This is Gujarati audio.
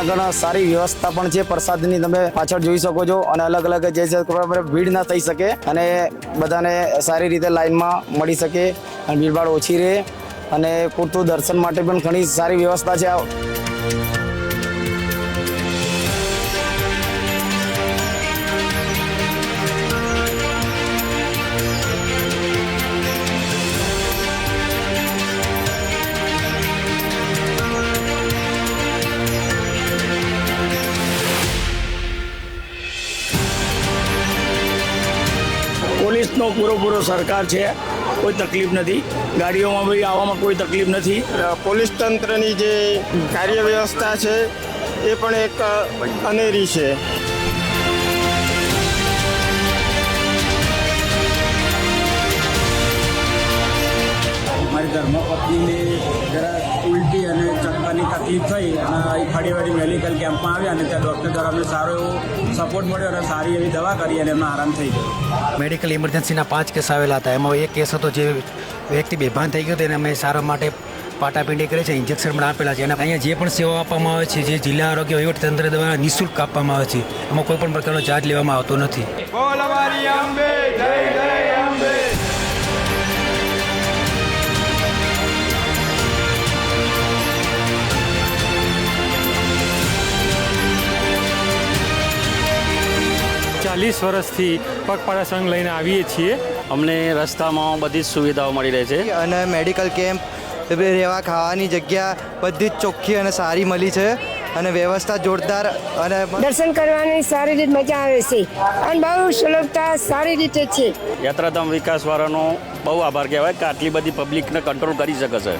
આગળ સારી વ્યવસ્થા પણ છે, પ્રસાદની તમે પાછળ જોઈ શકો છો, અને અલગ અલગ જે છે ભીડ ના થઈ શકે અને બધાને સારી રીતે લાઈનમાં મળી શકે અને ભીડભાડ ઓછી રહે અને પૂરતું દર્શન માટે પણ ઘણી સારી વ્યવસ્થા છે. પોલીસનો પૂરો સરકાર છે, કોઈ તકલીફ નથી, ગાડીઓમાં બી આવવામાં કોઈ તકલીફ નથી. પોલીસ તંત્રની જે કાર્ય વ્યવસ્થા છે એ પણ એક અનેરી છે. મારી ધર્મપત્નીને જરા ઉલટી અને ચક્કરની તકલીફ થઈ અને ફળીવાડી મેડિકલ કેમ્પમાં આવ્યા અને ત્યાં ડૉક્ટર દ્વારા અમને સારો એવો સપોર્ટ મળ્યો અને સારી એવી દવા કરી અને એમાં આરામ થઈ ગયો. મેડિકલ ઇમરજન્સીના 5 કેસ આવેલા હતા. એમાં એક કેસ હતો જે વ્યક્તિ બેભાન થઈ ગયો હતો, એને અમે સારવાર માટે પાટાપિંડી કરે છે, ઇન્જેક્શન પણ આપેલા છે. અને અહીંયા જે પણ સેવાઓ આપવામાં આવે છે, જે જિલ્લા આરોગ્ય વહીવટીતંત્ર દ્વારા નિઃશુલ્ક આપવામાં આવે છે, એમાં કોઈ પણ પ્રકારનો ચાર્જ લેવામાં આવતો નથી. વર્ષથી પગપાળા સંઘ લઈને આવીએ છીએ. અમને રસ્તામાં બધી જ સુવિધાઓ મળી રહે છે અને મેડિકલ કેમ્પ, રહેવા ખાવાની જગ્યા બધી જ ચોખ્ખી અને સારી મળી છે અને વ્યવસ્થા જોરદાર અને દર્શન કરવાની સારી રીતે મજા આવે છે અને બહુ સુલભતા સારી રીતે છે. યાત્રાધામ વિકાસવાળાનો બહુ આભાર કહેવાય કે આટલી બધી પબ્લિકને કંટ્રોલ કરી શકે છે.